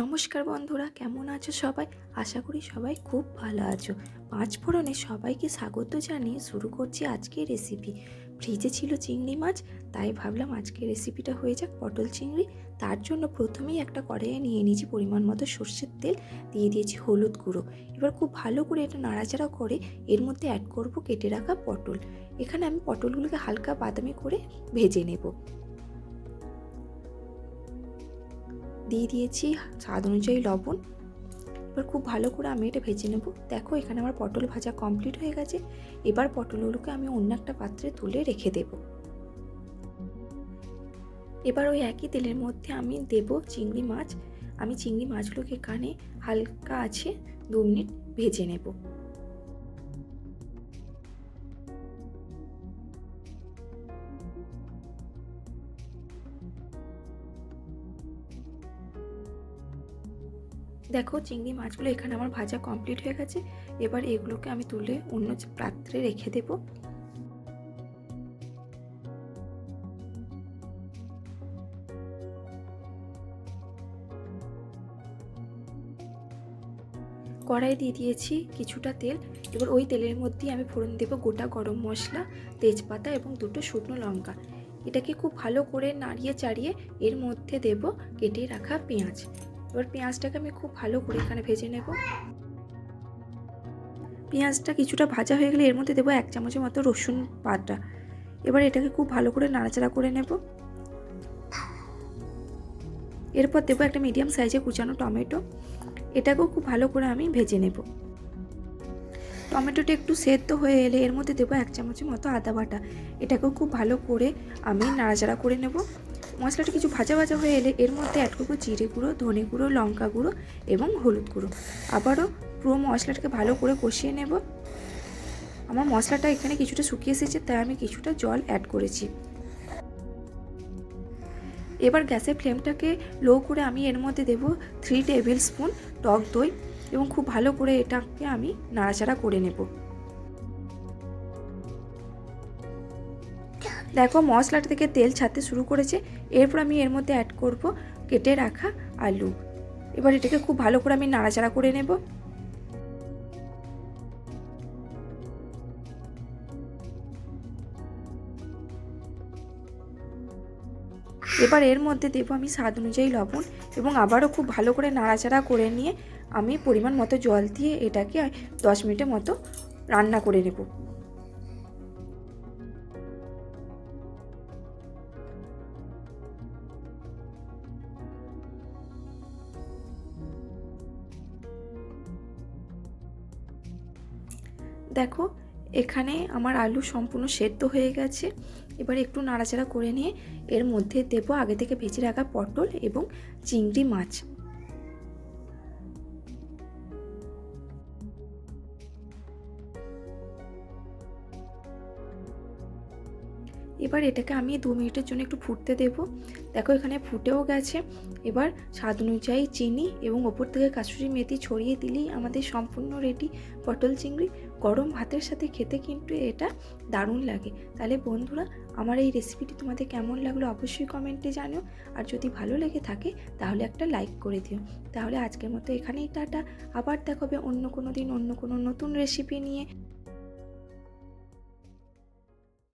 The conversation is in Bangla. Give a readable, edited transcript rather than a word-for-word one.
নমস্কার বন্ধুরা, কেমন আছো সবাই? আশা করি সবাই খুব ভালো আছো। পাঁচ ফোড়নে সবাইকে স্বাগত জানিয়ে শুরু করছি আজকের রেসিপি। ফ্রিজে ছিল চিংড়ি মাছ, তাই ভাবলাম আজকের রেসিপিটা হয়ে যাক পটল চিংড়ি। তার জন্য প্রথমেই একটা কড়াইয়ে নিয়ে নিয়েছি পরিমাণ মতো সর্ষের তেল, দিয়ে দিয়েছি হলুদ গুঁড়ো। এবার খুব ভালো করে এটা নাড়াচাড়া করে এর মধ্যে অ্যাড করব কেটে রাখা পটল। এখানে আমি পটলগুলোকে হালকা বাদামি করে ভেজে নেব। দিয়ে দিয়েছি স্বাদ অনুযায়ী লবণ। এবার খুব ভালো করে আমি এটা ভেজে নেব। দেখো এখানে আমার পটল ভাজা কমপ্লিট হয়ে গেছে। এবার পটলগুলোকে আমি অন্য একটা পাত্রে তুলে রেখে দেব। এবার ওই একই তেলের মধ্যে আমি দেব চিংড়ি মাছ। আমি চিংড়ি মাছগুলোকে এখানে হালকা আছে 2 মিনিট ভেজে নেব। দেখো চিংড়ি মাছগুলো এখানে আমার ভাজা কমপ্লিট হয়ে গেছে। এবার এগুলোকে আমি তুলে অন্য পাত্রে রেখে দেব। কড়াই দিয়ে দিয়েছি কিছুটা তেল। এবার ওই তেলের মধ্যেই আমি ফোড়ন দেব গোটা গরম মশলা, তেজপাতা এবং 2টো শুকনো লঙ্কা। এটাকে খুব ভালো করে নাড়িয়ে চাড়িয়ে এর মধ্যে দেব কেটে রাখা পেঁয়াজ। এবার পেঁয়াজটাকে আমি খুব ভালো করে এখানে ভেজে নেব। পেঁয়াজটা কিছুটা ভাজা হয়ে গেলে এর মধ্যে দেবো 1 চামচের মতো রসুন বাটা। এবার এটাকে খুব ভালো করে নাড়াচাড়া করে নেব। এরপর দেবো একটা মিডিয়াম সাইজে কুচানো টমেটো। এটাকেও খুব ভালো করে আমি ভেজে নেব। টমেটোটা একটু সেদ্ধ হয়ে এলে এর মধ্যে দেবো 1 চামচের মতো আদা বাটা। এটাকেও খুব ভালো করে আমি নাড়াচাড়া করে নেব। মশলাটা কিছু ভাজা ভাজা হয়ে এলে এর মধ্যে অ্যাড করবো জিরে গুঁড়ো, ধনে গুঁড়ো, লঙ্কা গুঁড়ো এবং হলুদ গুঁড়ো। আবারও পুরো মশলাটাকে ভালো করে কষিয়ে নেব। আমার মশলাটা এখানে কিছুটা শুকিয়ে এসেছে, তাই আমি কিছুটা জল অ্যাড করেছি। এবার গ্যাসের ফ্লেমটাকে লো করে আমি এর মধ্যে দেবো 3 টেবিল স্পুন টক দই এবং খুব ভালো করে এটাকে আমি নাড়াচাড়া করে নেব। দেখো মশলাটা থেকে তেল ছাড়তে শুরু করেছে। এরপর আমি এর মধ্যে অ্যাড করব কেটে রাখা আলু। এবার এটাকে খুব ভালো করে আমি নাড়াচাড়া করে নেব। এবার এর মধ্যে দেবো আমি স্বাদ অনুযায়ী লবণ এবং আবারও খুব ভালো করে নাড়াচাড়া করে নিয়ে আমি পরিমাণ মতো জল দিয়ে এটাকে 10 মিনিটের মতো রান্না করে নেব। দেখো এখানে আমার আলু সম্পূর্ণ সেদ্ধ হয়ে গেছে। এবার একটু নাড়াচাড়া করে নিয়ে এর মধ্যে দেবো আগে থেকে ভেজে রাখা পটল এবং চিংড়ি মাছ। এবার এটাকে আমি 2 মিনিটের জন্য একটু ফুটতে দেব। দেখো এখানে ফুটেও গেছে। এবার স্বাদ অনুযায়ী চিনি এবং ওপর থেকে কাসুরি মেথি ছড়িয়ে দিলেই আমাদের সম্পূর্ণ রেডি পটল চিংড়ি। গরম ভাতের সাথে খেতে কিন্তু এটা দারুণ লাগে। তাহলে বন্ধুরা, আমার এই রেসিপিটি তোমাদের কেমন লাগলো অবশ্যই কমেন্টে জানিও। আর যদি ভালো লেগে থাকে তাহলে একটা লাইক করে দিও। তাহলে আজকের মতো এখানেই টাটা। আবার দেখাবে অন্য কোনো দিন অন্য কোনো নতুন রেসিপি নিয়ে।